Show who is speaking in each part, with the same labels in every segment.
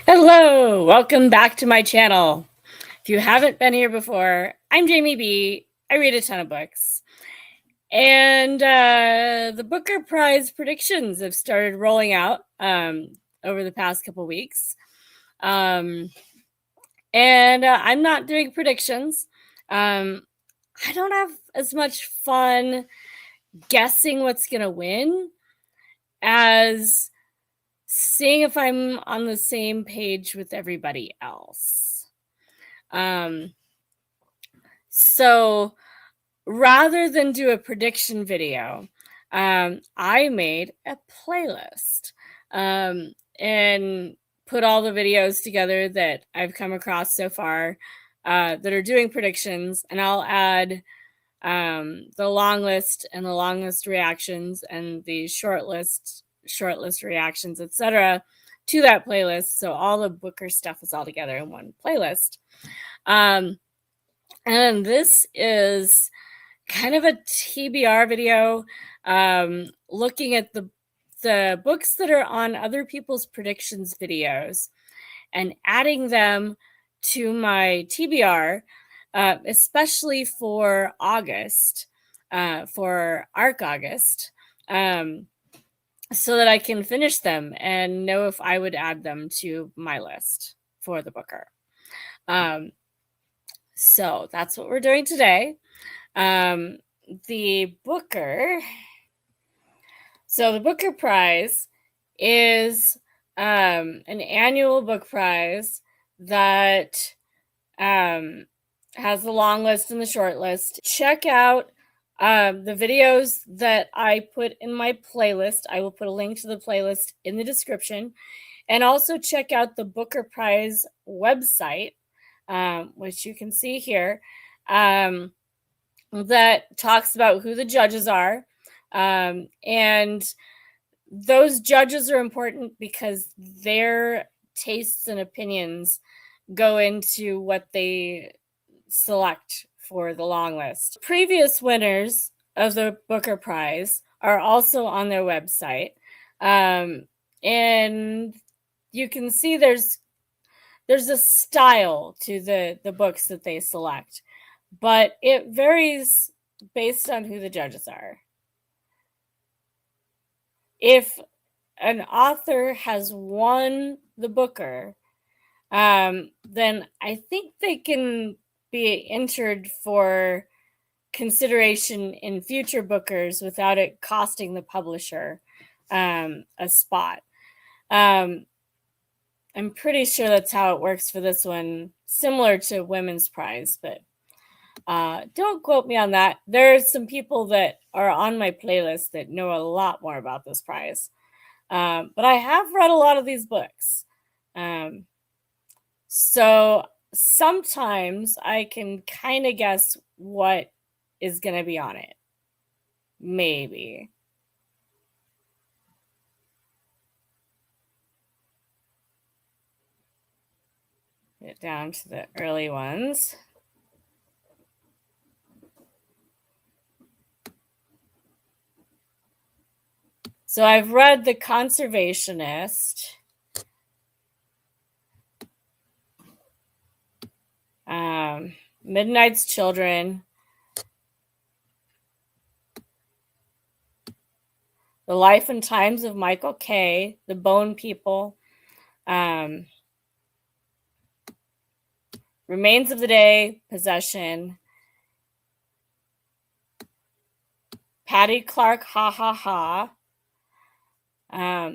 Speaker 1: Hello, welcome back to my channel. If you haven't been here before, I'm Jamie B. I read a ton of books. And the Booker Prize predictions have started rolling out over the past couple weeks. I'm not doing predictions. I don't have as much fun guessing what's going to win as seeing if I'm on the same page with everybody else. So rather than do a prediction video, I made a playlist and put all the videos together that I've come across so far that are doing predictions, and I'll add the long list and the long list reactions and the short list reactions, etc., to that playlist. So all the Booker stuff is all together in one playlist. And this is kind of a TBR video, looking at the books that are on other people's predictions videos and adding them to my TBR, especially for August, for ARC August, so that I can finish them and know if I would add them to my list for the Booker. So that's what we're doing today. The Booker. So the Booker Prize is an annual book prize that has the long list and the short list. Check out the videos that I put in my playlist. I will put a link to the playlist in the description. And also check out the Booker Prize website, which you can see here, that talks about who the judges are. And those judges are important because their tastes and opinions go into what they select for the long list. Previous winners of the Booker Prize are also on their website. And you can see there's a style to the books that they select, but it varies based on who the judges are. If an author has won the Booker, then I think they can be entered for consideration in future Bookers without it costing the publisher a spot. I'm pretty sure that's how it works for this one, similar to Women's Prize, but don't quote me on that. There are some people that are on my playlist that know a lot more about this prize. But I have read a lot of these books. So sometimes I can kind of guess what is going to be on it. Maybe. Get down to the early ones. So I've read The Conservationist, Midnight's Children, The Life and Times of Michael Kay, The Bone People, Remains of the Day, Possession, Patty Clark, Ha Ha Ha,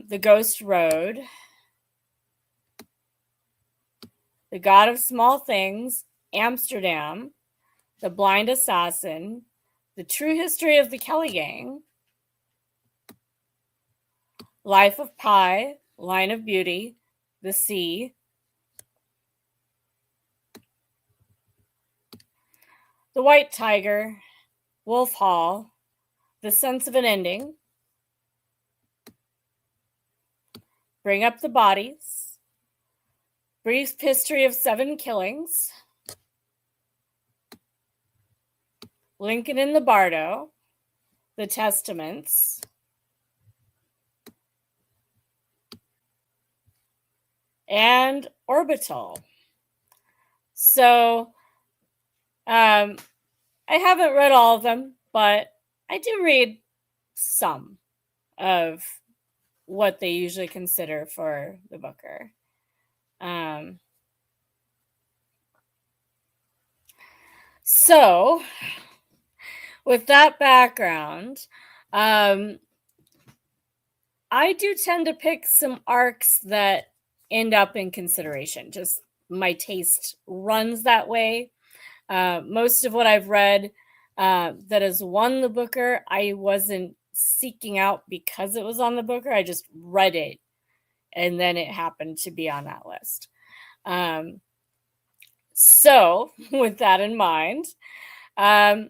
Speaker 1: The Ghost Road, The God of Small Things, Amsterdam, The Blind Assassin, The True History of the Kelly Gang, Life of Pi, Line of Beauty, The Sea, The White Tiger, Wolf Hall, The Sense of an Ending, Bring Up the Bodies, Brief History of 7 Killings, Lincoln in the Bardo, The Testaments, and Orbital. So I haven't read all of them, but I do read some of what they usually consider for the Booker. So, with that background, I do tend to pick some arcs that end up in consideration. Just my taste runs that way. Most of what I've read that has won the Booker, I wasn't seeking out because it was on the Booker. I just read it, and then it happened to be on that list. So, with that in mind, there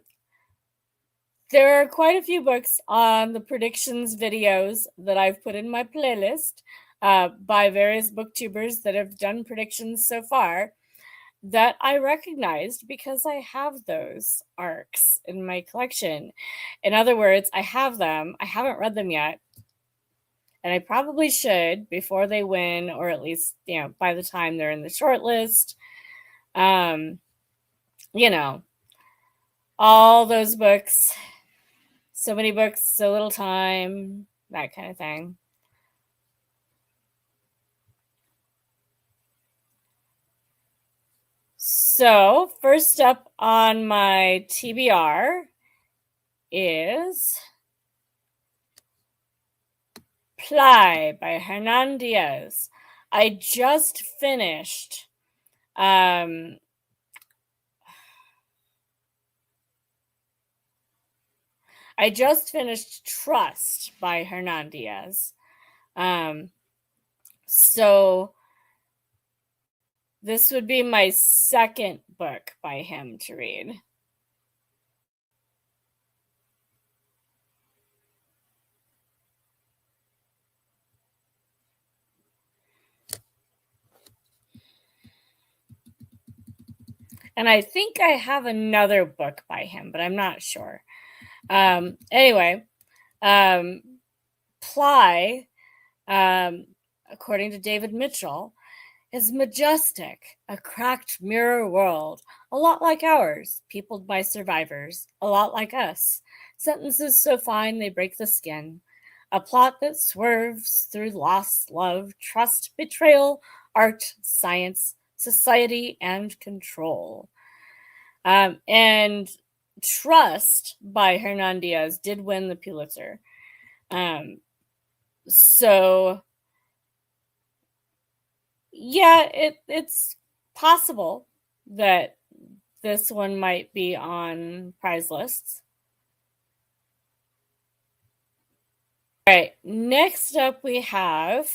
Speaker 1: are quite a few books on the predictions videos that I've put in my playlist by various booktubers that have done predictions so far that I recognized because I have those arcs in my collection. In other words, I have them. I haven't read them yet. And I probably should before they win, or at least, by the time they're in the short list. You know, all those books. So many books, so little time, that kind of thing. So, first up on my TBR is Ply by Hernan Diaz. I just finished Trust by Hernan Diaz. So this would be my second book by him to read. And I think I have another book by him, but I'm not sure. Anyway, Ply, according to David Mitchell, is majestic, a cracked mirror world, a lot like ours, peopled by survivors, a lot like us. Sentences so fine they break the skin. A plot that swerves through loss, love, trust, betrayal, art, science, society, and control. And Trust by Hernan Diaz did win the Pulitzer. So yeah, it's possible that this one might be on prize lists. All right, next up we have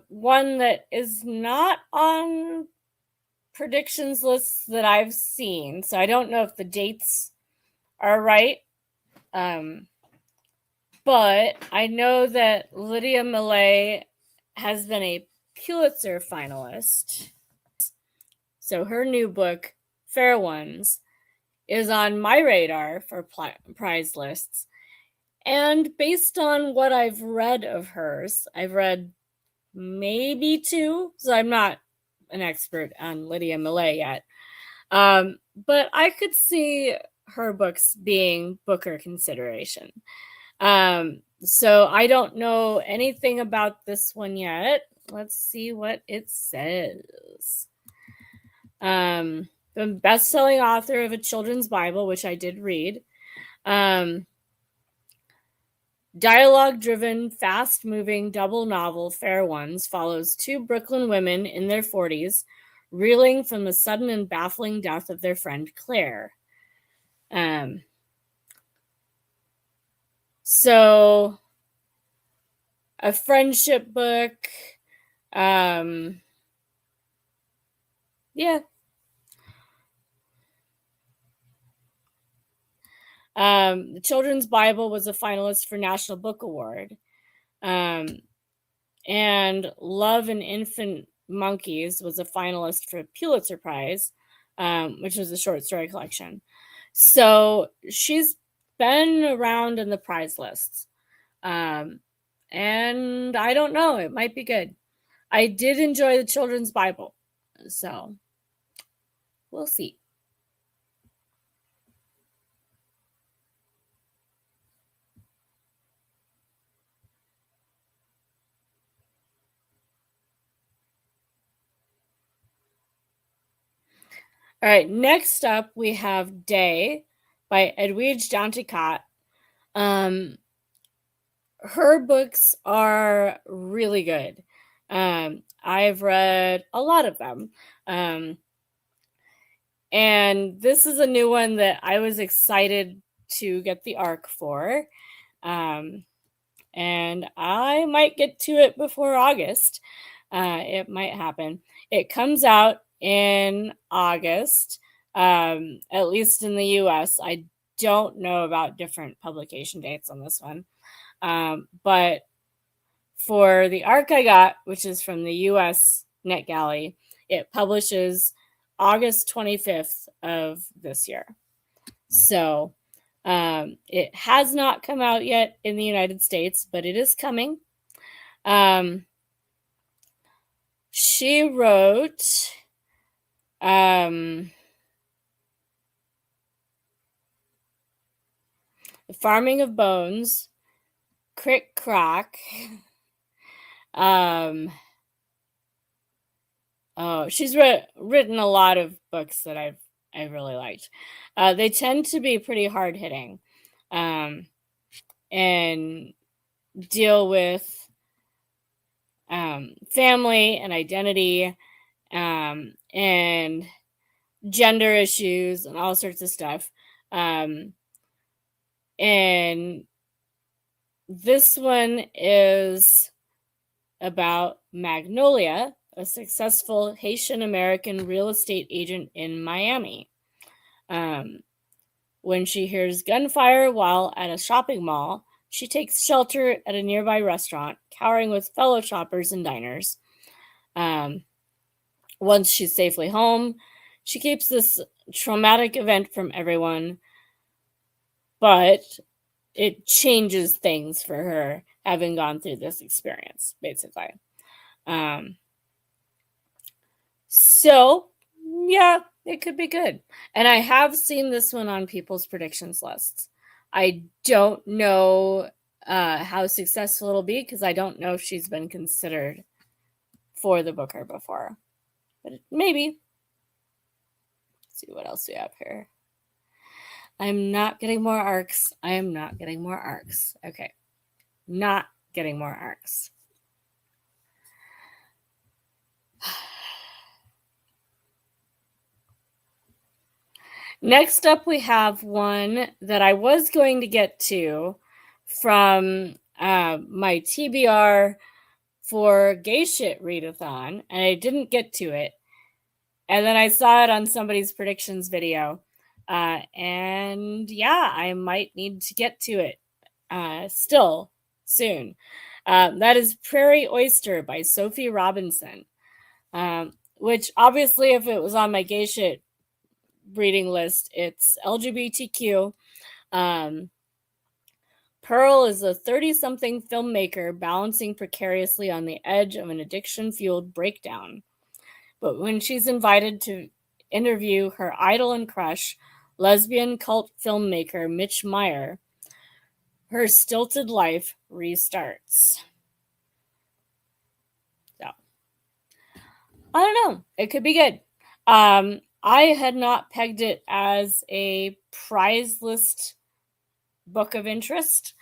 Speaker 1: one that is not on predictions lists that I've seen, so I don't know if the dates are right. But I know that Lydia Millay has been a Pulitzer finalist. So her new book, Fair Ones, is on my radar for prize lists. And based on what I've read of hers, I've read maybe 2, so I'm not an expert on Lydia Millay yet. But I could see her books being Booker consideration. So I don't know anything about this one yet. Let's see what it says. The best-selling author of a children's Bible, which I did read. Dialogue-driven, fast-moving double novel Fair Ones follows 2 Brooklyn women in their 40s reeling from the sudden and baffling death of their friend Claire. So a friendship book. Yeah. The Children's Bible was a finalist for National Book Award. And Love and Infant Monkeys was a finalist for Pulitzer Prize, which was a short story collection. So she's been around in the prize lists. And I don't know, it might be good. I did enjoy the children's Bible, so we'll see. All right, next up we have Day by Edwidge Danticat. Um, her books are really good. I've read a lot of them. And this is a new one that I was excited to get the arc for. Um, and I might get to it before August. It might happen. It comes out in August, at least in the US. I don't know about different publication dates on this one. But for the arc I got, which is from the US NetGalley, it publishes August 25th of this year. So it has not come out yet in the United States, but it is coming. She wrote The Farming of Bones, Crick Crack. She's written a lot of books that I really liked. They tend to be pretty hard hitting, and deal with family and identity, and gender issues and all sorts of stuff. And this one is about Magnolia, a successful Haitian American real estate agent in Miami. When she hears gunfire while at a shopping mall, she takes shelter at a nearby restaurant, cowering with fellow shoppers and diners. Once she's safely home, she keeps this traumatic event from everyone, but it changes things for her having gone through this experience, basically. So, yeah, it could be good. And I have seen this one on people's predictions lists. I don't know how successful it'll be because I don't know if she's been considered for the Booker before. But maybe. Let's see what else we have here. I'm not getting more arcs. I am not getting more arcs. Okay. Not getting more arcs. Next up, we have one that I was going to get to from my TBR for Gay Shit Readathon, and I didn't get to it. And then I saw it on somebody's predictions video. And yeah, I might need to get to it still soon. That is Prairie Oyster by Sophie Robinson, which obviously, if it was on my Gay Shit reading list, it's LGBTQ. Pearl is a 30-something filmmaker balancing precariously on the edge of an addiction-fueled breakdown. But when she's invited to interview her idol and crush, lesbian cult filmmaker Mitch Meyer, her stilted life restarts. So, I don't know. It could be good. I had not pegged it as a prize list book of interest,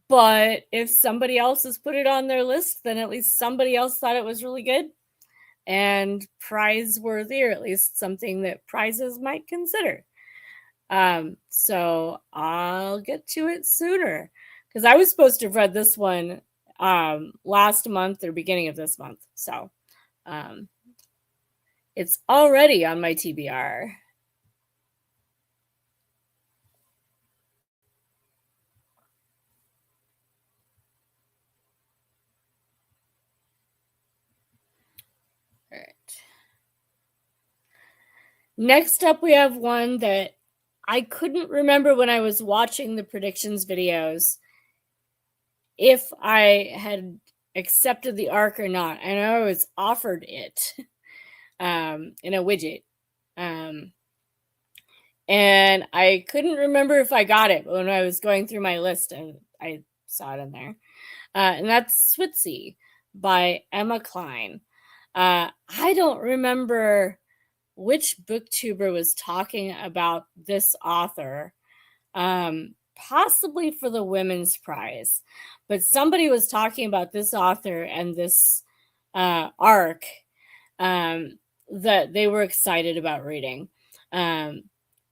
Speaker 1: but if somebody else has put it on their list, then at least somebody else thought it was really good and prize worthy, or at least something that prizes might consider. So I'll get to it sooner because I was supposed to have read this one last month or beginning of this month. So it's already on my TBR. All right. Next up, we have one that I couldn't remember when I was watching the predictions videos if I had accepted the ARC or not. I know I was offered it in a widget. Um, and I couldn't remember if I got it, but when I was going through my list, I saw it in there. And that's Switzy by Emma Klein. I don't remember which booktuber was talking about this author, possibly for the Women's Prize, but somebody was talking about this author and this arc that they were excited about reading. Um,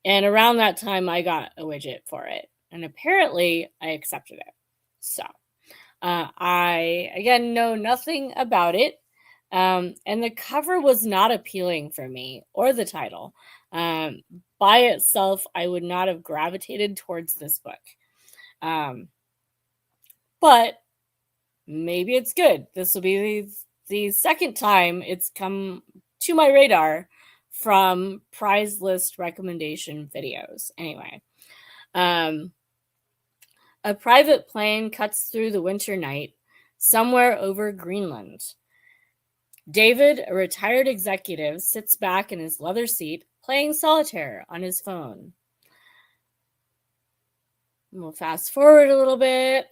Speaker 1: and around that time, I got a widget for it, and apparently, I accepted it. So I again know nothing about it. And the cover was not appealing for me or the title. Um, by itself, I would not have gravitated towards this book. Um, but maybe it's good. This will be the second time it's come to my radar from prize list recommendation videos. Anyway, um, a private plane cuts through the winter night somewhere over Greenland. David, a retired executive, sits back in his leather seat playing solitaire on his phone. We'll fast forward a little bit.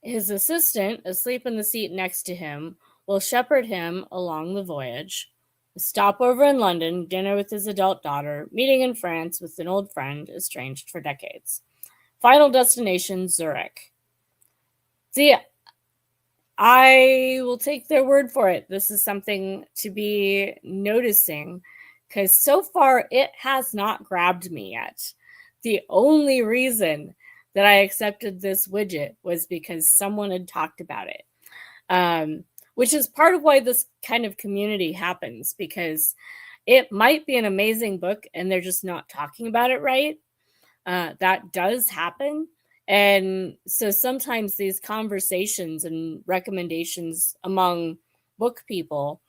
Speaker 1: His assistant, asleep in the seat next to him, will shepherd him along the voyage. A stopover in London, dinner with his adult daughter, meeting in France with an old friend estranged for decades. Final destination, Zurich. See, I will take their word for it. This is something to be noticing because so far it has not grabbed me yet. The only reason that I accepted this widget was because someone had talked about it, which is part of why this kind of community happens, because it might be an amazing book and they're just not talking about it right. That does happen. And so sometimes these conversations and recommendations among book people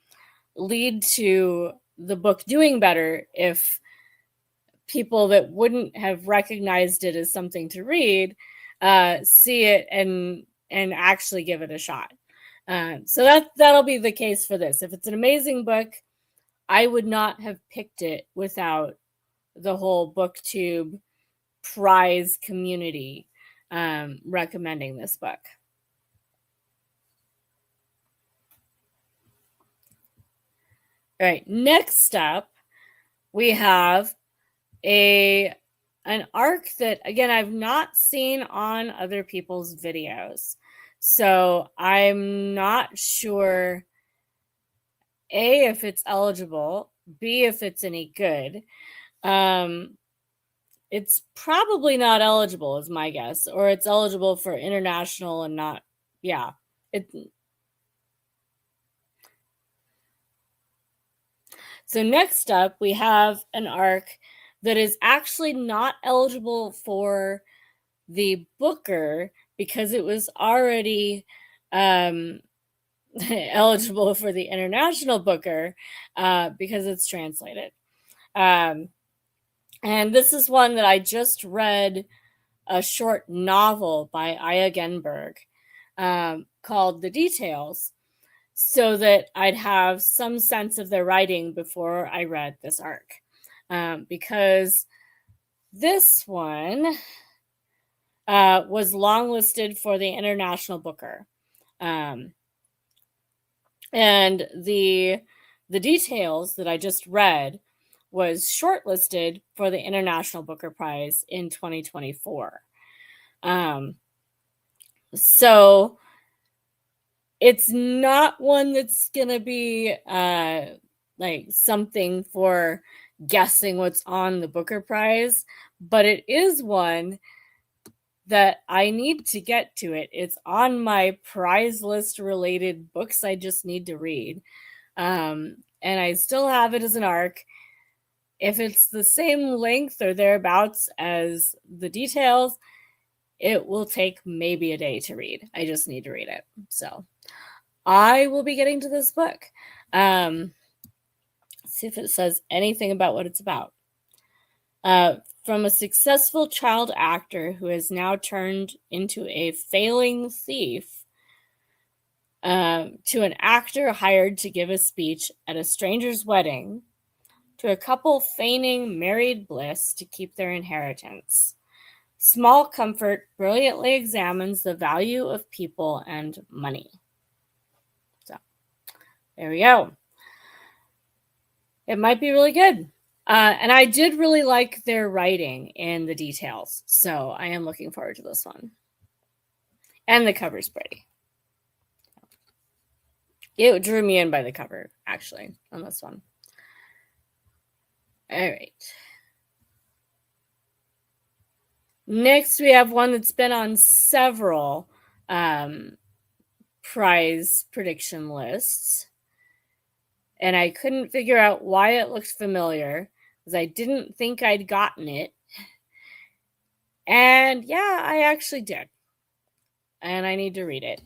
Speaker 1: lead to the book doing better if people that wouldn't have recognized it as something to read see it and actually give it a shot. So that'll be the case for this. If it's an amazing book, I would not have picked it without the whole booktube prize community recommending this book. All right, next up, we have an arc that again I've not seen on other people's videos. So I'm not sure A, if it's eligible, B, if it's any good. It's probably not eligible is my guess, or it's eligible for international and not, yeah. So next up, we have an arc that is actually not eligible for the Booker because it was already eligible for the International Booker because it's translated. And this is one that I just read a short novel by Aya Genberg called The Details, so that I'd have some sense of their writing before I read this arc. Because this one was longlisted for the International Booker. And the Details that I just read was shortlisted for the International Booker Prize in 2024. So it's not one that's gonna be like something for guessing what's on the Booker Prize, but it is one that I need to get to it. It's on my prize list related books I just need to read. And I still have it as an arc. If it's the same length or thereabouts as The Details, it will take maybe a day to read. I just need to read it. So I will be getting to this book. Let's see if it says anything about what it's about. from a successful child actor who has now turned into a failing thief to an actor hired to give a speech at a stranger's wedding, to a couple feigning married bliss to keep their inheritance. Small Comfort brilliantly examines the value of people and money. So, there we go. It might be really good. And I did really like their writing and the details. So, I am looking forward to this one. And the cover's pretty. It drew me in by the cover, actually, on this one. All right. Next, we have one that's been on several prize prediction lists. And I couldn't figure out why it looked familiar, because I didn't think I'd gotten it. And yeah, I actually did. And I need to read it.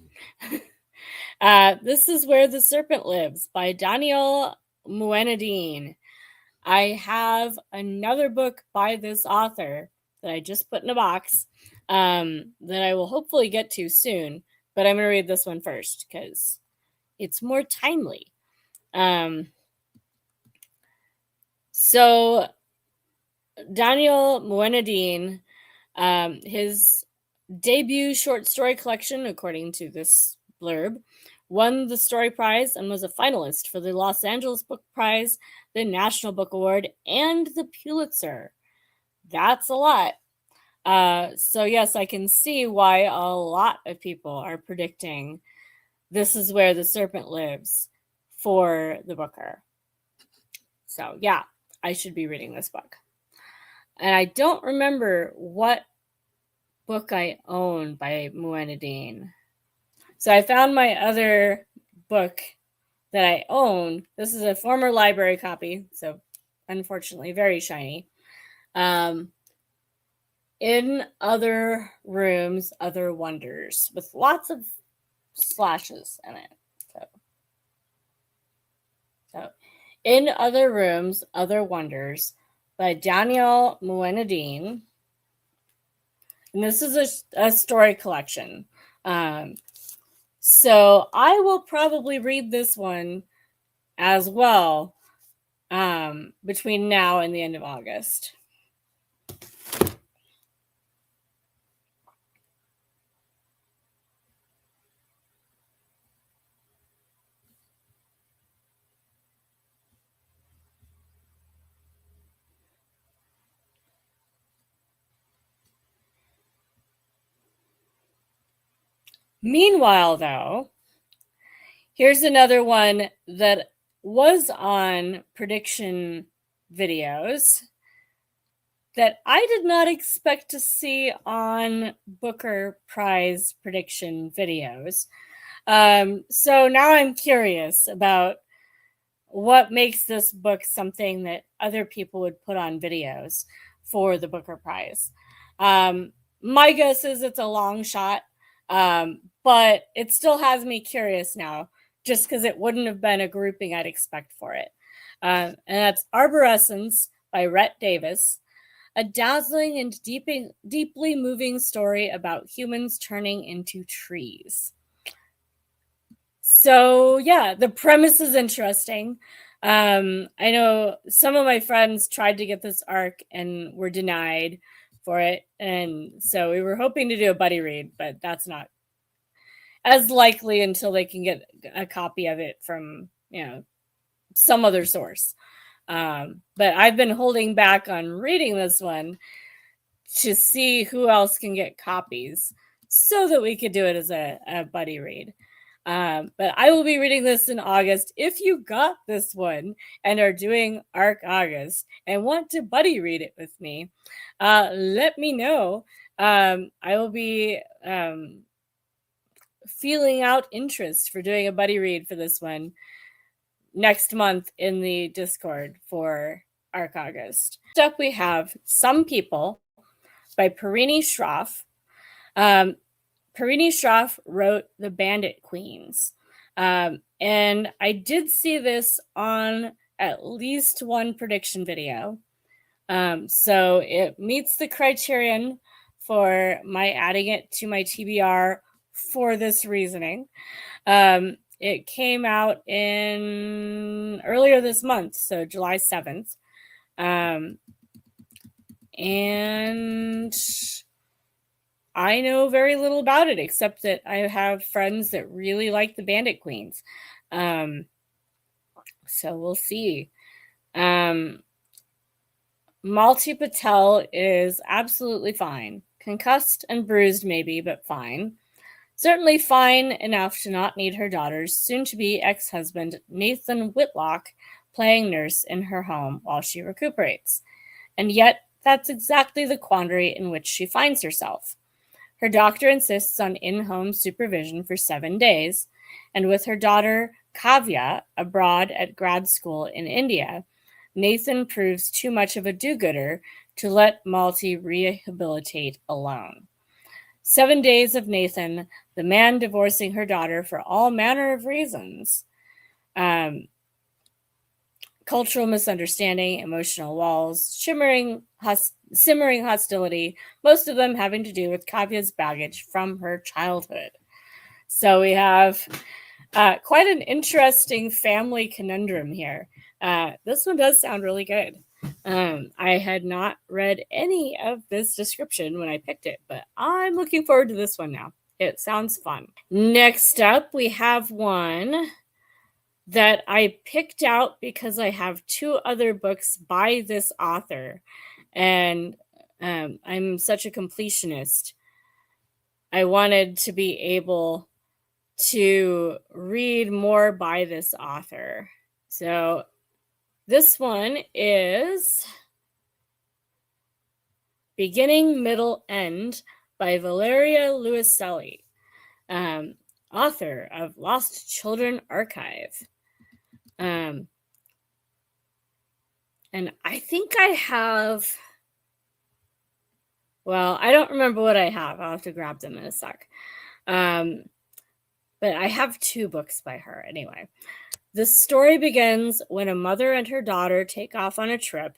Speaker 1: This is Where the Serpent Lives by Daniel Muenadine. I have another book by this author that I just put in a box that I will hopefully get to soon. But I'm going to read this one first because it's more timely. So Daniel Muenadine, his debut short story collection, according to this blurb, won the Story Prize and was a finalist for the Los Angeles Book Prize, the National Book Award, and the Pulitzer. That's a lot. So yes, I can see why a lot of people are predicting This Is Where the Serpent Lives for the Booker. So yeah, I should be reading this book. And I don't remember what book I own by Muenadine. So I found my other book that I own. This is a former library copy, so unfortunately very shiny. In Other Rooms, Other Wonders, with lots of slashes in it. So In Other Rooms, Other Wonders by Daniel Muenadine. And this is a story collection. So I will probably read this one as well between now and the end of August. Meanwhile, though, here's another one that was on prediction videos that I did not expect to see on Booker Prize prediction videos. So now I'm curious about what makes this book something that other people would put on videos for the Booker Prize. My guess is it's a long shot, but it still has me curious now, just because it wouldn't have been a grouping I'd expect for it. And that's Arborescence by Rhett Davis, a dazzling and deeply moving story about humans turning into trees. So yeah, the premise is interesting. I know some of my friends tried to get this arc and were denied for it, and so we were hoping to do a buddy read, but that's not as likely until they can get a copy of it from some other source. But I've been holding back on reading this one to see who else can get copies so that we could do it as a buddy read. But I will be reading this in August. If you got this one and are doing ARC August and want to buddy read it with me, let me know. I will be feeling out interest for doing a buddy read for this one next month in the Discord for ARC August. Next up, we have Some People by Perini Schroff. Perini Schroff wrote The Bandit Queens. And I did see this on at least one prediction video. So it meets the criterion for my adding it to my TBR for this reasoning. It came out in earlier this month, so July 7th. And I know very little about it except that I have friends that really like the Bandit Queens. So we'll see. Malti Patel is absolutely fine. Concussed and bruised, maybe, but fine. Certainly fine enough to not need her daughter's soon-to-be ex-husband, Nathan Whitlock, playing nurse in her home while she recuperates. And yet, that's exactly the quandary in which she finds herself. Her doctor insists on in-home supervision for 7 days, and with her daughter, Kavya, abroad at grad school in India, Nathan proves too much of a do-gooder to let Malti rehabilitate alone. 7 days of Nathan, the man divorcing her daughter for all manner of reasons. Cultural misunderstanding, emotional walls, simmering hostility, most of them having to do with Kavya's baggage from her childhood. So we have quite an interesting family conundrum here. This one does sound really good. I had not read any of this description when I picked it, but I'm looking forward to this one now. It sounds fun. Next up, we have one that I picked out because I have 2 other books by this author, and I'm such a completionist. I wanted to be able to read more by this author. So this one is Beginning, Middle, End by Valeria Luiselli, author of Lost Children Archive. And I think I have, well, I don't remember what I have. I'll have to grab them in a sec. But I have 2 books by her anyway. The story begins when a mother and her daughter take off on a trip.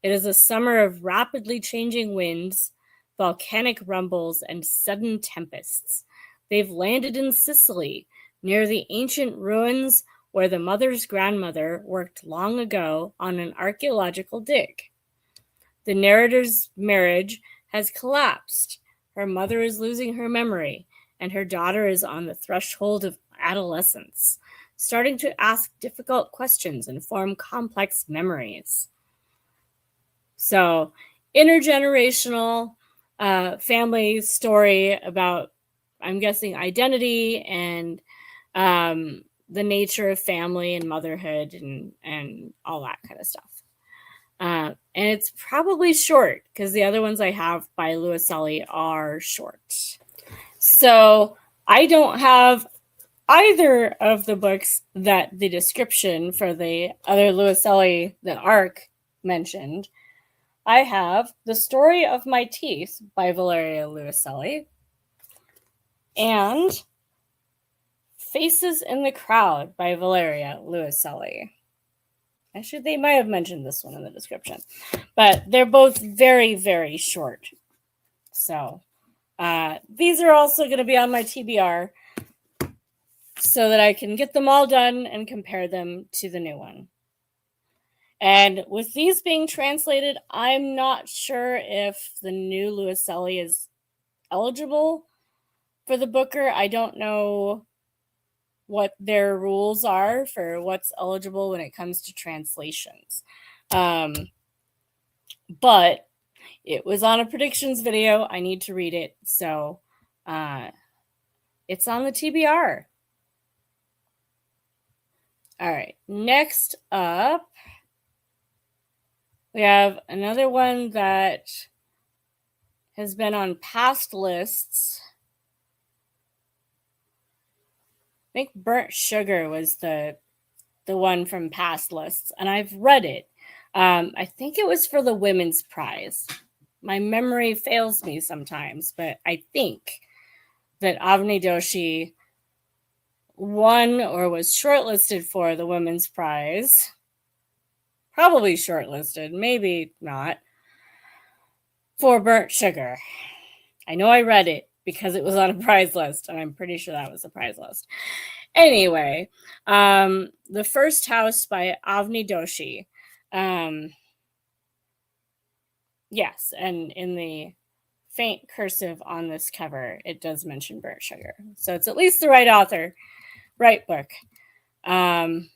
Speaker 1: It is a summer of rapidly changing winds, volcanic rumbles, and sudden tempests. They've landed in Sicily, near the ancient ruins where the mother's grandmother worked long ago on an archaeological dig. The narrator's marriage has collapsed. Her mother is losing her memory, and her daughter is on the threshold of adolescence, starting to ask difficult questions and form complex memories. So, intergenerational family story about, I'm guessing, identity and the nature of family and motherhood and all that kind of stuff. And it's probably short because the other ones I have by Luiselli are short. So I don't have either of the books that the description for the other Luiselli, the ARC, mentioned. I have The Story of My Teeth by Valeria Luiselli and Faces in the Crowd by Valeria Luiselli. Actually, they might have mentioned this one in the description, but they're both very, very short. So these are also going to be on my TBR so that I can get them all done and compare them to the new one. And with these being translated, I'm not sure if the new Luiselli is eligible for the Booker. I don't know what their rules are for what's eligible when it comes to translations. But it was on a predictions video. I need to read it. So it's on the TBR. All right. Next up, we have another one that has been on past lists. I think Burnt Sugar was the one from past lists, and I've read it. I think it was for the Women's Prize. My memory fails me sometimes, but I think that Avni Doshi won or was shortlisted for the Women's Prize. probably shortlisted, maybe not, for Burnt Sugar. I know I read it because it was on a prize list, and I'm pretty sure that was a prize list. Anyway, The First House by Avni Doshi. Yes, and in the faint cursive on this cover, it does mention Burnt Sugar. So it's at least the right author, right book. And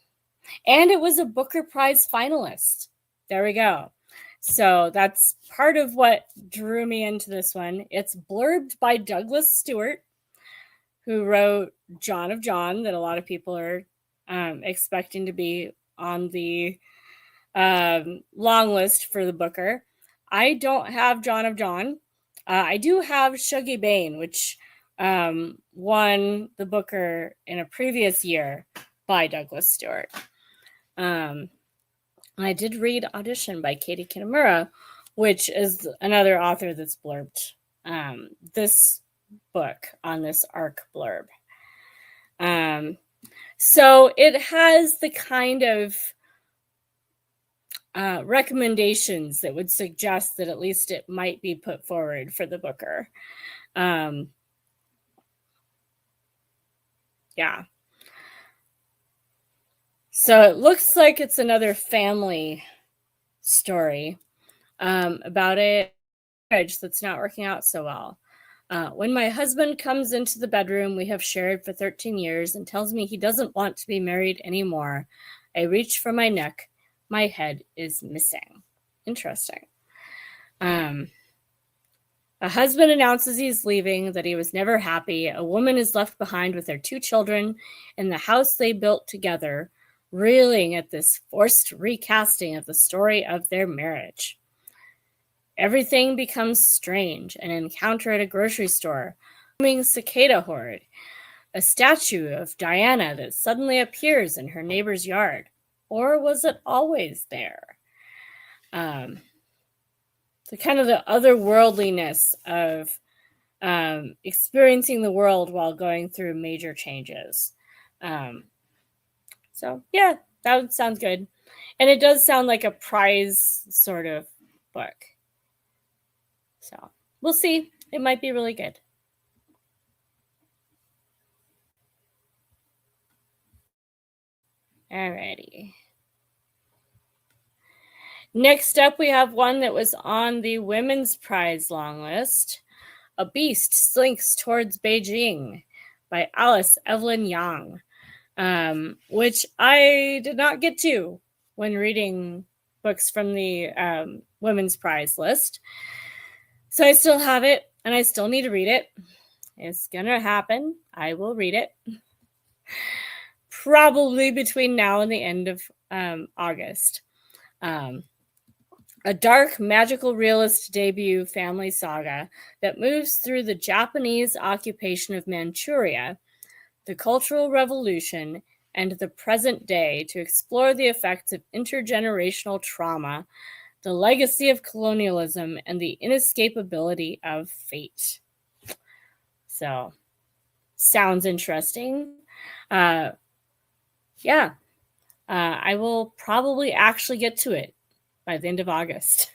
Speaker 1: it was a Booker Prize finalist. There we go. So that's part of what drew me into this one. It's blurbed by Douglas Stewart, who wrote John of John, that a lot of people are expecting to be on the long list for the Booker. I don't have John of John. I do have Shuggy Bane, which won the Booker in a previous year by Douglas Stewart. I did read Audition by Katie Kitamura, which is another author that's blurbed this book on this ARC blurb. So it has the kind of recommendations that would suggest that at least it might be put forward for the Booker. Yeah. So it looks like it's another family story about a marriage that's not working out so well. When my husband comes into the bedroom we have shared for 13 years and tells me he doesn't want to be married anymore, I reach for my neck. My head is missing. Interesting. A husband announces he's leaving, that he was never happy. A woman is left behind with their 2 children in the house they built together, reeling at this forced recasting of the story of their marriage. Everything becomes strange. An encounter at a grocery store, a booming cicada horde, a statue of Diana that suddenly appears in her neighbor's yard. Or was it always there? The kind of the otherworldliness of experiencing the world while going through major changes. So yeah, that sounds good. And it does sound like a prize sort of book. So we'll see. It might be really good. Alrighty. Next up, we have one that was on the Women's Prize long list. A Beast Slinks Towards Beijing by Alice Evelyn Yang, which I did not get to when reading books from the Women's Prize list. So I still have it, and I still need to read it. It's gonna happen. I will read it. Probably between now and the end of August. A dark, magical realist debut family saga that moves through the Japanese occupation of Manchuria, the Cultural Revolution, and the present day to explore the effects of intergenerational trauma, the legacy of colonialism, and the inescapability of fate. So, sounds interesting. Yeah, I will probably actually get to it by the end of August.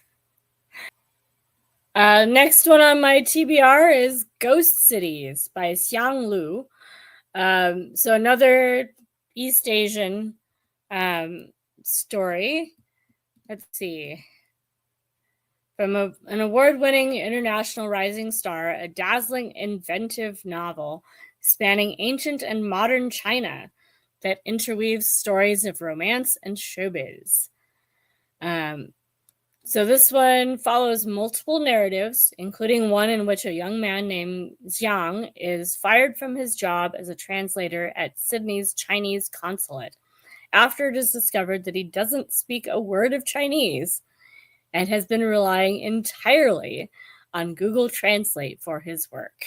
Speaker 1: Next one on my TBR is Ghost Cities by Xiang Lu. So another East Asian story. Let's see. From an award-winning international rising star, a dazzling, inventive novel spanning ancient and modern China that interweaves stories of romance and showbiz. So this one follows multiple narratives, including one in which a young man named Jiang is fired from his job as a translator at Sydney's Chinese consulate after it is discovered that he doesn't speak a word of Chinese and has been relying entirely on Google Translate for his work.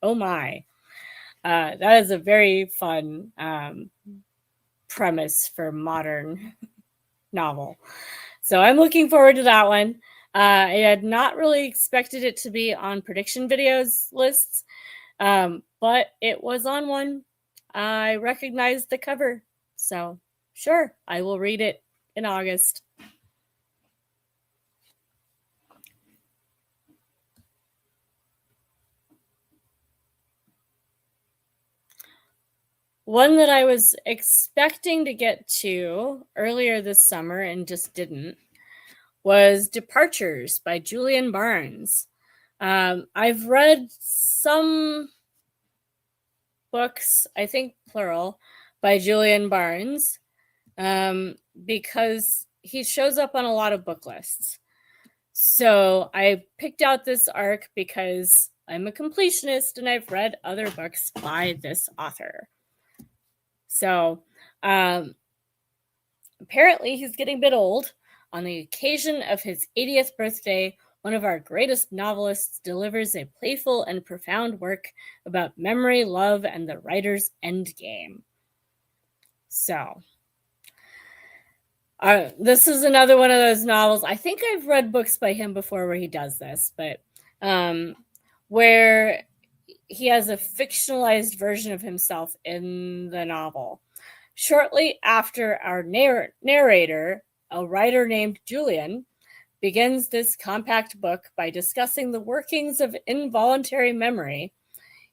Speaker 1: Oh my. That is a very fun premise for modern novel. So I'm looking forward to that one. I had not really expected it to be on prediction videos lists, but it was on one. I recognized the cover. So sure, I will read it in August. One that I was expecting to get to earlier this summer and just didn't was Departures by Julian Barnes. I've read some books, I think plural, by Julian Barnes because he shows up on a lot of book lists. So I picked out this arc because I'm a completionist and I've read other books by this author. So apparently he's getting a bit old. On the occasion of his 80th birthday, one of our greatest novelists delivers a playful and profound work about memory, love, and the writer's endgame. So, this is another one of those novels. I think I've read books by him before where he does this, but where he has a fictionalized version of himself in the novel. Shortly after our narrator, a writer named Julian, begins this compact book by discussing the workings of involuntary memory,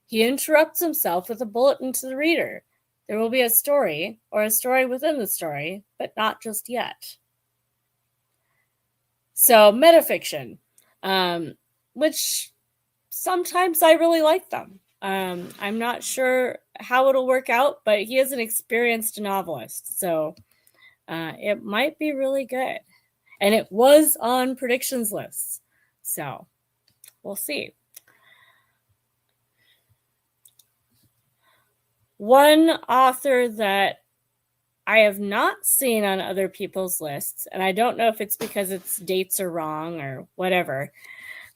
Speaker 1: he interrupts himself with a bulletin to the reader. There will be a story, or a story within the story, but not just yet. So, metafiction, which sometimes I really like them. I'm not sure how it'll work out, but he is an experienced novelist, so it might be really good. And it was on predictions lists, so we'll see. One author that I have not seen on other people's lists, and I don't know if it's because its dates are wrong or whatever,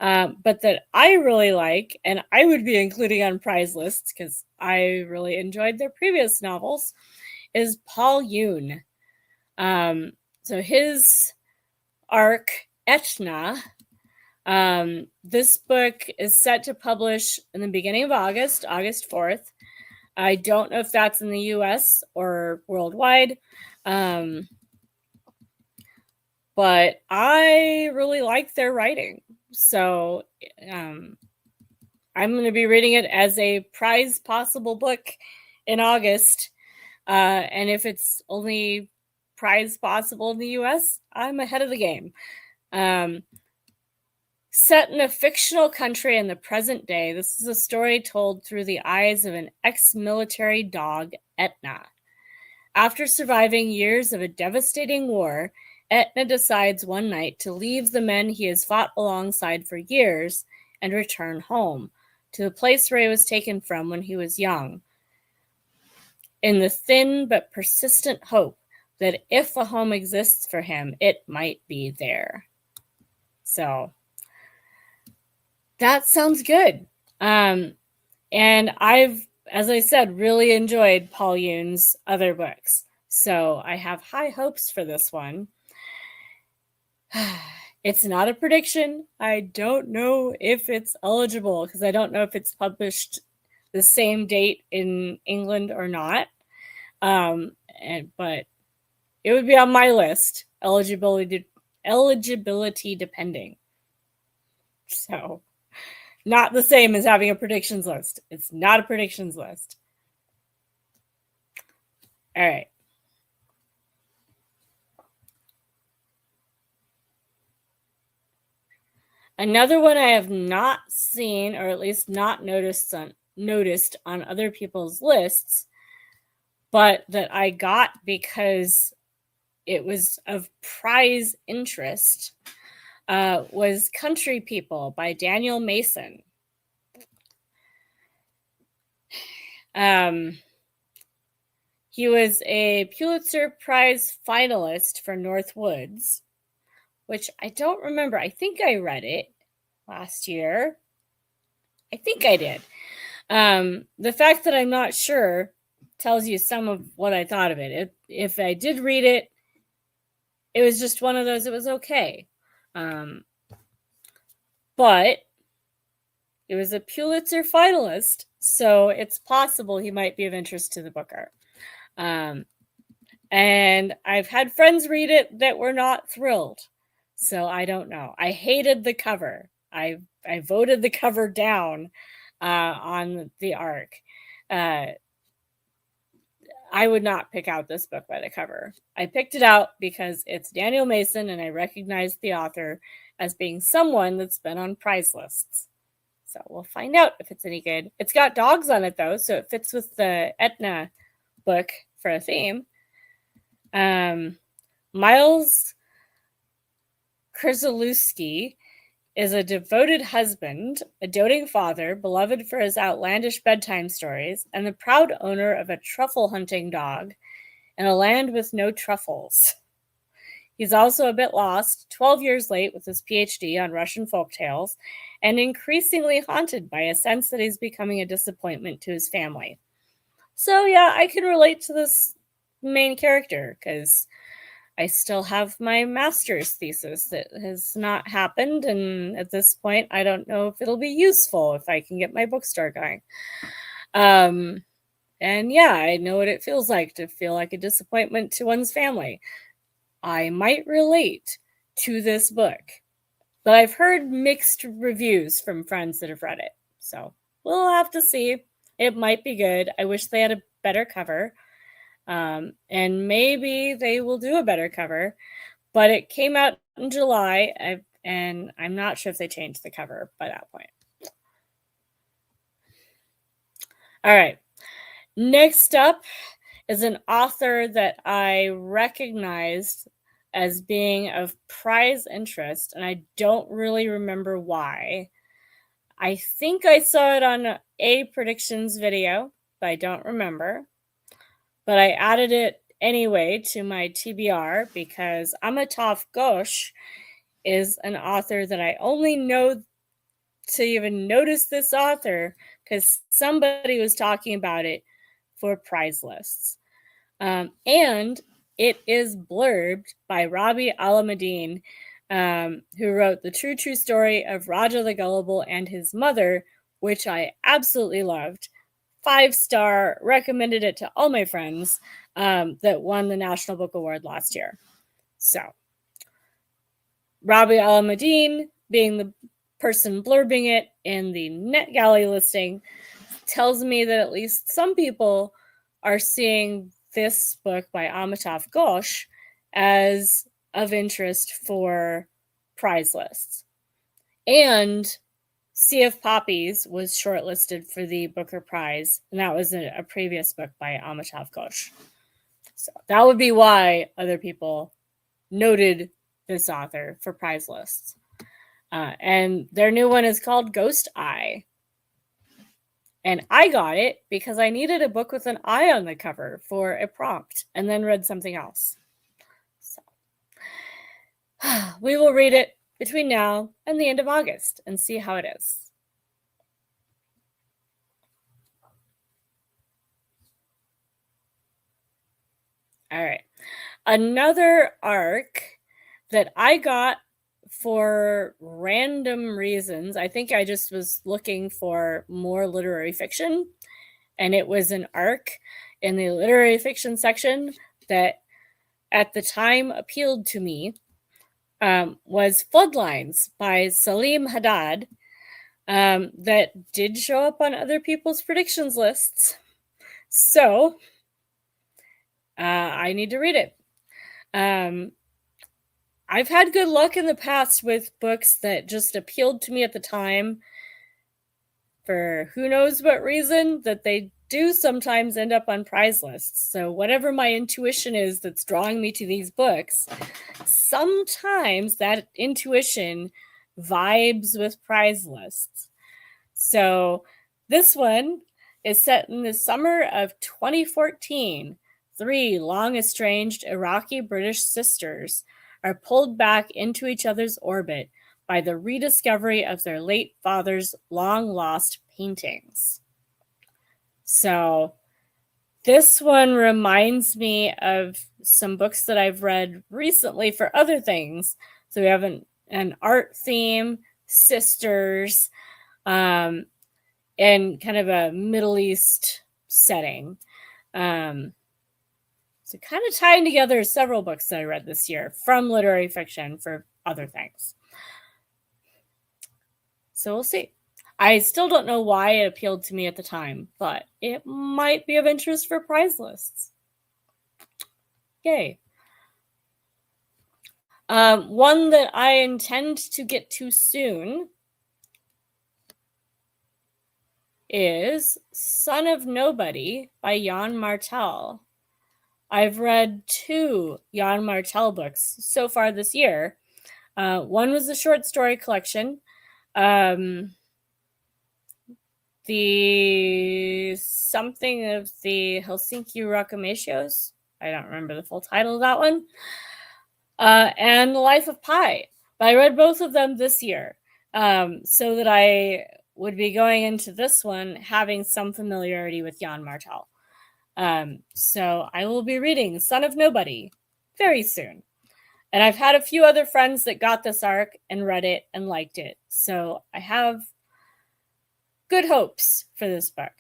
Speaker 1: but that I really like, and I would be including on prize lists because I really enjoyed their previous novels, is Paul Yoon. So his arc, Etna, this book is set to publish in the beginning of August 4th. I don't know if that's in the US or worldwide. But I really like their writing. So I'm going to be reading it as a prize possible book in August. And if it's only prize possible in the US, I'm ahead of the game. Set in a fictional country in the present day, this is a story told through the eyes of an ex-military dog, Etna. After surviving years of a devastating war, Etna decides one night to leave the men he has fought alongside for years and return home, to the place where he was taken from when he was young, in the thin but persistent hope that if a home exists for him, it might be there. So that sounds good. And I've, as I said, really enjoyed Paul Yoon's other books. So I have high hopes for this one. It's not a prediction. I don't know if it's eligible because I don't know if it's published the same date in England or not. But it would be on my list, eligibility depending. So not the same as having a predictions list. It's not a predictions list. All right. Another one I have not seen, or at least not noticed on other people's lists, but that I got because it was of prize interest, was Country People by Daniel Mason. He was a Pulitzer Prize finalist for North Woods, which I don't remember. I think I read it last year. I think I did. The fact that I'm not sure tells you some of what I thought of it. If I did read it, it was just one of those, it was okay. But it was a Pulitzer finalist, so it's possible he might be of interest to the booker. And I've had friends read it that were not thrilled. So I don't know. I hated the cover. I voted the cover down on the arc. Uh, I would not pick out this book by the cover. I picked it out because it's Daniel Mason and I recognize the author as being someone that's been on prize lists. So we'll find out if it's any good. It's got dogs on it though, so it fits with the Etna book for a theme. Miles Krzyzewski is a devoted husband, a doting father, beloved for his outlandish bedtime stories, and the proud owner of a truffle hunting dog in a land with no truffles. He's also a bit lost, 12 years late with his PhD on Russian folktales, and increasingly haunted by a sense that he's becoming a disappointment to his family. So, yeah, I can relate to this main character because I still have my master's thesis that has not happened. And at this point, I don't know if it'll be useful if I can get my bookstore going. And yeah, I know what it feels like to feel like a disappointment to one's family. I might relate to this book, but I've heard mixed reviews from friends that have read it. So we'll have to see. It might be good. I wish they had a better cover. And maybe they will do a better cover, but it came out in July, and I'm not sure if they changed the cover by that point. All right. Next up is an author that I recognized as being of prize interest, and I don't really remember why. I think I saw it on a predictions video, but I don't remember. But I added it anyway to my TBR because Amitav Ghosh is an author that I only know to even notice this author because somebody was talking about it for prize lists. And it is blurbed by Rabi Alameddin, who wrote The True Story of Raja the Gullible and His Mother, which I absolutely loved. 5-star, recommended it to all my friends, that won the National Book Award last year. So, Rabi Alameddin, being the person blurbing it in the NetGalley listing, tells me that at least some people are seeing this book by Amitav Ghosh as of interest for prize lists. And Sea of Poppies was shortlisted for the Booker Prize, and that was a previous book by Amitav Ghosh. So that would be why other people noted this author for prize lists. And their new one is called Ghost Eye. And I got it because I needed a book with an eye on the cover for a prompt and then read something else. So we will read it between now and the end of August and see how it is. All right. Another arc that I got for random reasons. I think I just was looking for more literary fiction, and it was an arc in the literary fiction section that at the time appealed to me, was Floodlines by Salim Haddad, that did show up on other people's predictions lists. So I need to read it. I've had good luck in the past with books that just appealed to me at the time for who knows what reason, that they do sometimes end up on prize lists. So whatever my intuition is that's drawing me to these books, sometimes that intuition vibes with prize lists. So this one is set in the summer of 2014. 3 long estranged Iraqi British sisters are pulled back into each other's orbit by the rediscovery of their late father's long lost paintings. So this one reminds me of some books that I've read recently for other things. So we have an art theme, sisters, and kind of a Middle East setting. So kind of tying together several books that I read this year from literary fiction for other things. So we'll see. I still don't know why it appealed to me at the time, but it might be of interest for prize lists. Yay. One that I intend to get to soon is Son of Nobody by Jan Martel. I've read 2 Jan Martel books so far this year. One was a short story collection. The something of the Helsinki Rakameshios. I don't remember the full title of that one. And The Life of Pi. But I read both of them this year, so that I would be going into this one having some familiarity with Jan Martel. So I will be reading Son of Nobody very soon. And I've had a few other friends that got this arc and read it and liked it. So I have good hopes for this book.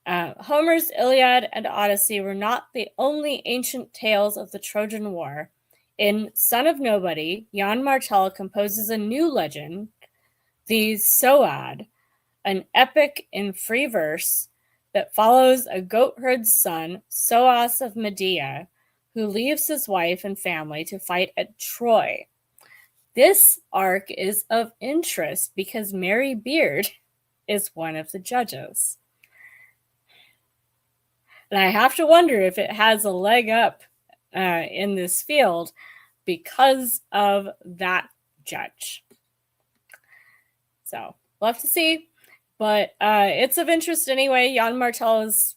Speaker 1: Homer's Iliad and Odyssey were not the only ancient tales of the Trojan War. In Son of Nobody, Jan Martel composes a new legend, the Soad, an epic in free verse that follows a goatherd's son, Soas of Medea, who leaves his wife and family to fight at Troy. This arc is of interest because Mary Beard is one of the judges. And I have to wonder if it has a leg up in this field because of that judge. So we'll have to see. But it's of interest anyway. Jan Martel has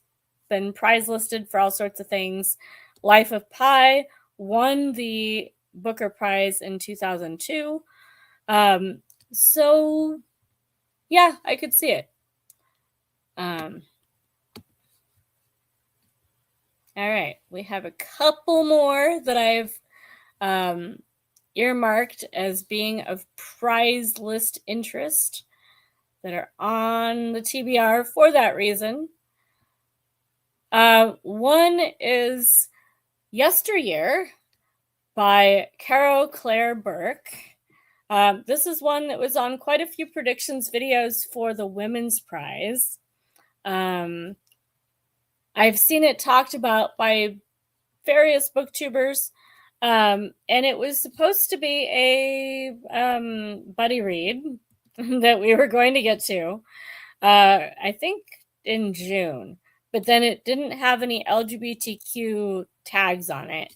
Speaker 1: been prize listed for all sorts of things. Life of Pi won the Booker Prize in 2002. So, yeah, I could see it. All right, we have a couple more that I've earmarked as being of prize list interest that are on the TBR for that reason. One is Yesteryear by Caro Claire Burke. This is one that was on quite a few predictions videos for the Women's Prize. I've seen it talked about by various booktubers, and it was supposed to be a buddy read that we were going to get to, I think in June, but then it didn't have any LGBTQ tags on it,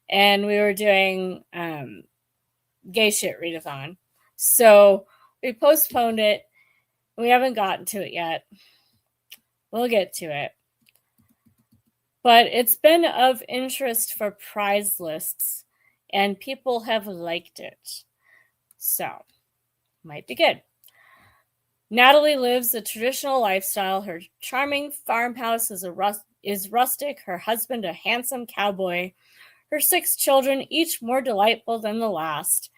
Speaker 1: and we were doing gay shit readathon, so we postponed it. We haven't gotten to it yet. We'll get to it. But it's been of interest for prize lists, and people have liked it. So, might be good. Natalie lives a traditional lifestyle. Her charming farmhouse is rustic, her husband a handsome cowboy, her 6 children, each more delightful than the last.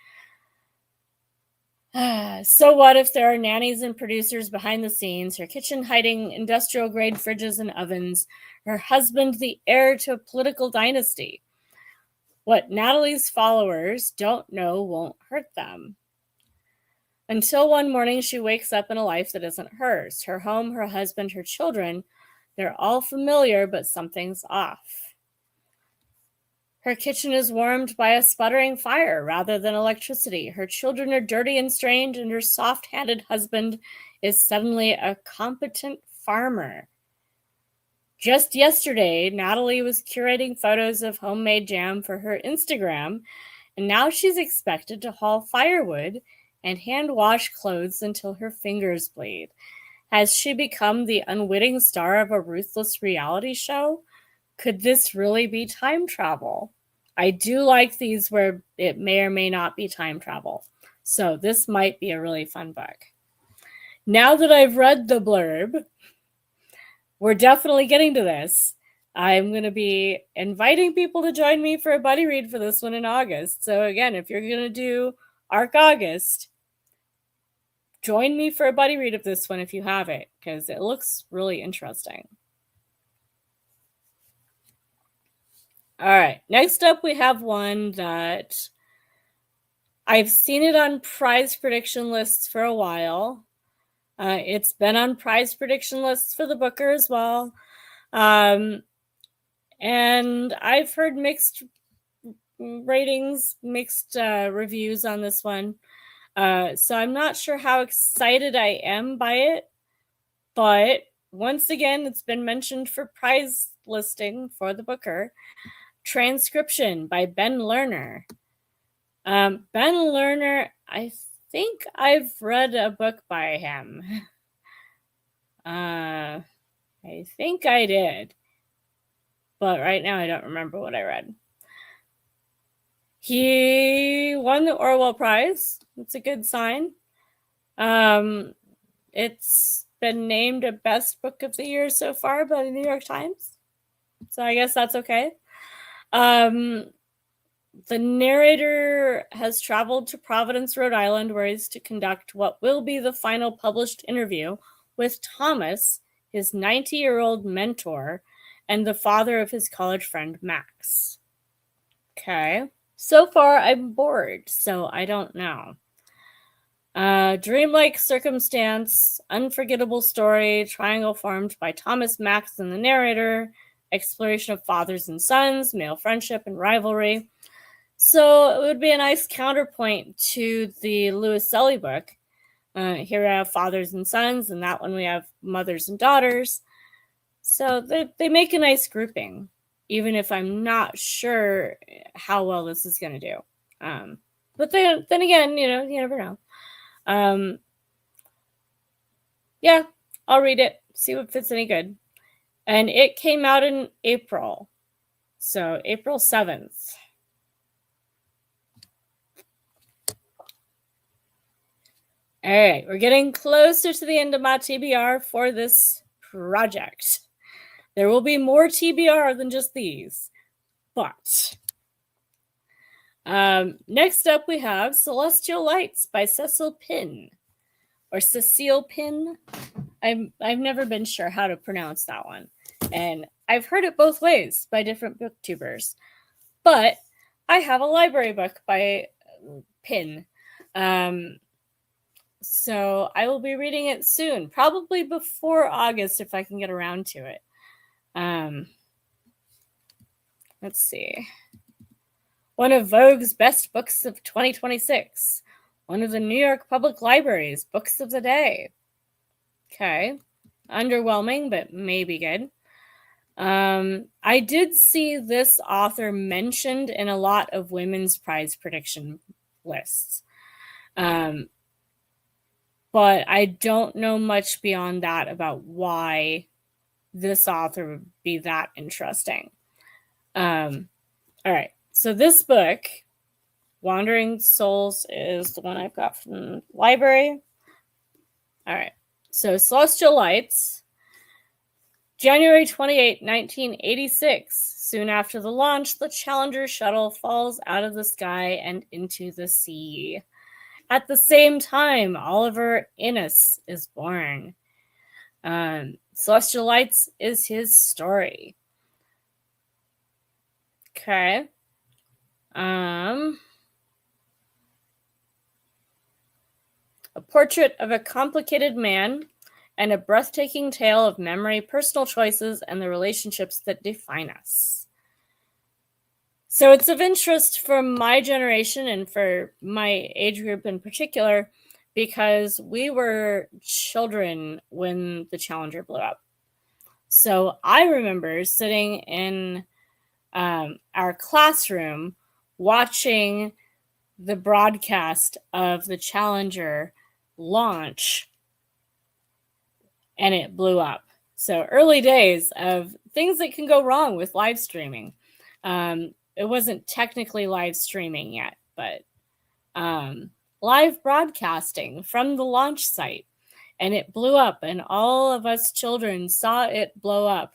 Speaker 1: So what if there are nannies and producers behind the scenes, her kitchen hiding industrial-grade fridges and ovens, her husband the heir to a political dynasty? What Natalie's followers don't know won't hurt them. Until one morning she wakes up in a life that isn't hers. Her home, her husband, her children, they're all familiar, but something's off. Her kitchen is warmed by a sputtering fire rather than electricity. Her children are dirty and strange, and her soft-handed husband is suddenly a competent farmer. Just yesterday, Natalie was curating photos of homemade jam for her Instagram, and now she's expected to haul firewood and hand wash clothes until her fingers bleed. Has she become the unwitting star of a ruthless reality show? Could this really be time travel? I do like these where it may or may not be time travel. So this might be a really fun book. Now that I've read the blurb, we're definitely getting to this. I'm going to be inviting people to join me for a buddy read for this one in August. So again, if you're going to do Arc August, join me for a buddy read of this one if you have it, because it looks really interesting. All right. Next up, we have one that I've seen it on prize prediction lists for a while. It's been on prize prediction lists for the Booker as well. And I've heard mixed ratings, mixed reviews on this one. So I'm not sure how excited I am by it. But once again, it's been mentioned for prize listing for the Booker. Transcription by Ben Lerner. Ben Lerner, I think I've read a book by him. I think I did. But right now I don't remember what I read. He won the Orwell Prize. It's a good sign. It's been named a best book of the year so far by the New York Times. So I guess that's okay. The narrator has traveled to Providence, Rhode Island, where he's to conduct what will be the final published interview with Thomas, his 90-year-old mentor, and the father of his college friend, Max. Okay. So far, I'm bored, so I don't know. Dreamlike circumstance, unforgettable story, triangle formed by Thomas, Max, and the narrator, exploration of fathers and sons, male friendship and rivalry. So it would be a nice counterpoint to the Louis Sully book. Here we have fathers and sons, and that one we have mothers and daughters. So they make a nice grouping, even if I'm not sure how well this is going to do. But then again, you never know. Yeah, I'll read it, see if it's any good. And it came out in April. So April 7th. All right, we're getting closer to the end of my TBR for this project. There will be more TBR than just these. But next up we have Celestial Lights by Cecil Pinn. Or Cecile Pinn. I've never been sure how to pronounce that one. And I've heard it both ways by different booktubers. But I have a library book by Pinn. So I will be reading it soon, probably before August if I can get around to it. Let's see. One of Vogue's best books of 2026. One of the New York Public Library's books of the day. Okay. Underwhelming, but maybe good. I did see this author mentioned in a lot of women's prize prediction lists. But I don't know much beyond that about why this author would be that interesting. All right. So this book, Wandering Souls, is the one I've got from the library. All right. So Celestial Lights, January 28, 1986. Soon after the launch, the Challenger shuttle falls out of the sky and into the sea. At the same time, Oliver Innes is born. Celestial Lights is his story. Okay. A portrait of a complicated man and a breathtaking tale of memory, personal choices, and the relationships that define us. So it's of interest for my generation and for my age group in particular, because we were children when the Challenger blew up. So I remember sitting in our classroom watching the broadcast of the Challenger launch, and it blew up. So early days of things that can go wrong with live streaming. It wasn't technically live streaming yet, but live broadcasting from the launch site. And it blew up, and all of us children saw it blow up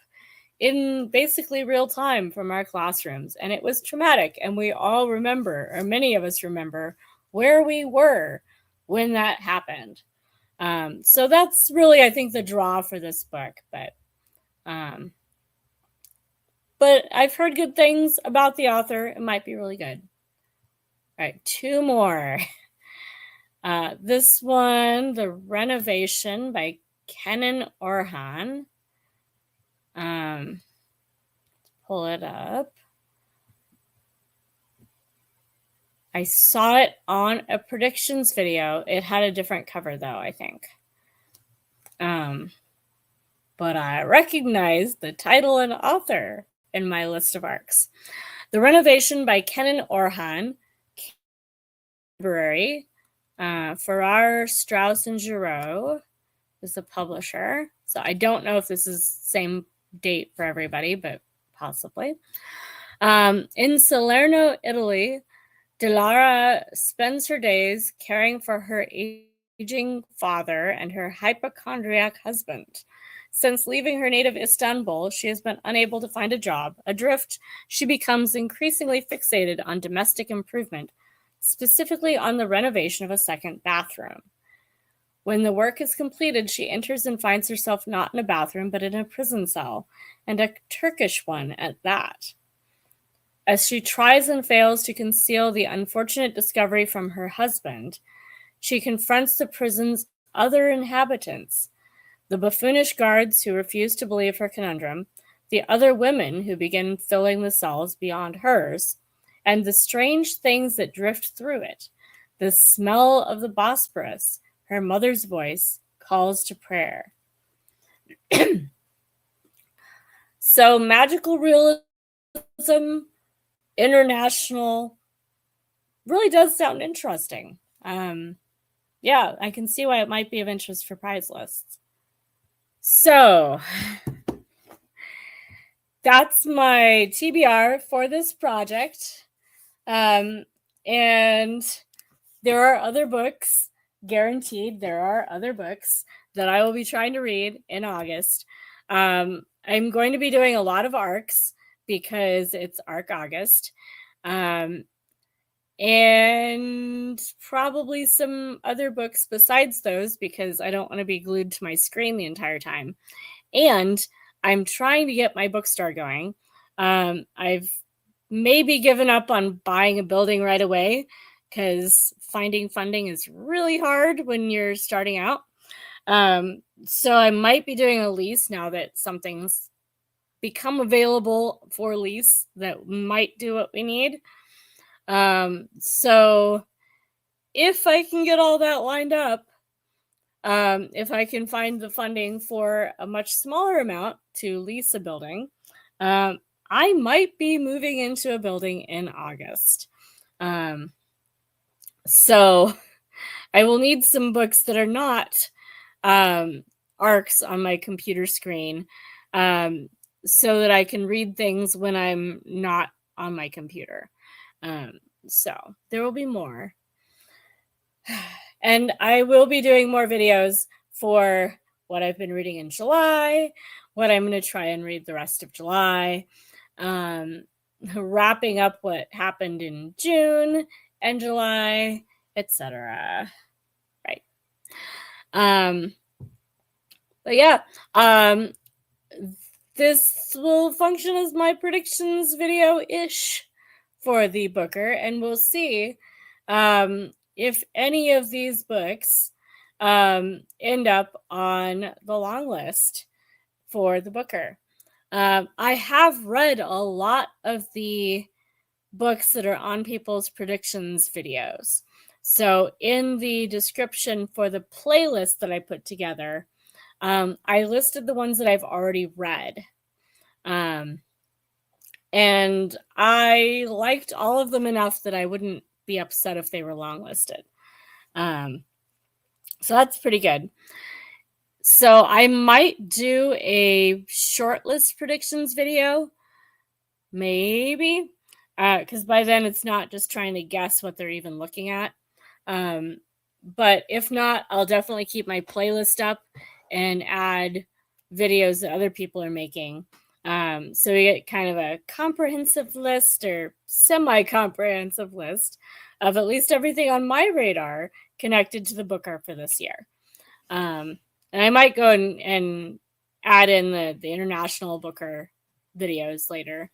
Speaker 1: in basically real time from our classrooms. And it was traumatic. And we all remember, or many of us remember, where we were when that happened. So that's really, I think, the draw for this book. But but I've heard good things about the author. It might be really good. All right, 2 more. This one, The Renovation by Kenan Orhan. Pull it up. I saw it on a predictions video. It had a different cover though, I think. But I recognize the title and author in my list of ARCs. The Renovation by Kenan Orhan, Library. Farrar, Straus and Giroux is the publisher. So I don't know if this is the same date for everybody, but possibly. In Salerno, Italy, Dilara spends her days caring for her aging father and her hypochondriac husband. Since leaving her native Istanbul, she has been unable to find a job. Adrift, she becomes increasingly fixated on domestic improvement, specifically on the renovation of a second bathroom. When the work is completed, she enters and finds herself not in a bathroom, but in a prison cell, and a Turkish one at that. As she tries and fails to conceal the unfortunate discovery from her husband, she confronts the prison's other inhabitants, the buffoonish guards who refuse to believe her conundrum, the other women who begin filling the cells beyond hers, and the strange things that drift through it. The smell of the Bosporus, her mother's voice, calls to prayer. So magical realism, international, really does sound interesting. Yeah, I can see why it might be of interest for prize lists. So that's my TBR for this project. And there are other books, guaranteed there are other books that I will be trying to read in August. I'm going to be doing a lot of ARCs because it's ARC August. And probably some other books besides those because I don't want to be glued to my screen the entire time. And I'm trying to get my bookstore going. I've maybe given up on buying a building right away because finding funding is really hard when you're starting out. So I might be doing a lease now that something's become available for lease that might do what we need. So if I can get all that lined up, if I can find the funding for a much smaller amount to lease a building, I might be moving into a building in August. So I will need some books that are not ARCs on my computer screen, so that I can read things when I'm not on my computer. So there will be more. And I will be doing more videos for what I've been reading in July, what I'm going to try and read the rest of July, wrapping up what happened in June and July, etc. Right. But yeah, this will function as my predictions video-ish for the Booker, and we'll see if any of these books end up on the long list for the Booker. I have read a lot of the books that are on people's predictions videos. So in the description for the playlist that I put together, I listed the ones that I've already read. And I liked all of them enough that I wouldn't be upset if they were long listed. So that's pretty good. So I might do a shortlist predictions video, maybe, because by then it's not just trying to guess what they're even looking at. But if not, I'll definitely keep my playlist up and add videos that other people are making. So we get kind of a comprehensive list or semi-comprehensive list of at least everything on my radar connected to the Booker for this year. And I might go and add in the international Booker videos later.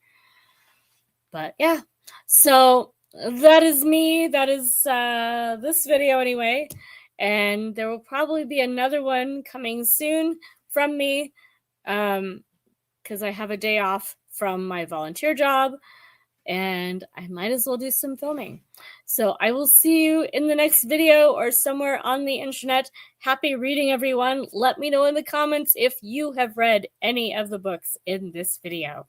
Speaker 1: But yeah, so that is me. That is this video anyway. And there will probably be another one coming soon from me, because I have a day off from my volunteer job and I might as well do some filming. So I will see you in the next video or somewhere on the internet. Happy reading, everyone. Let me know in the comments if you have read any of the books in this video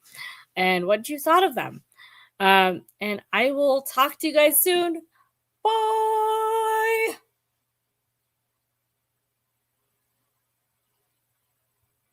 Speaker 1: and what you thought of them. And I will talk to you guys soon. Bye!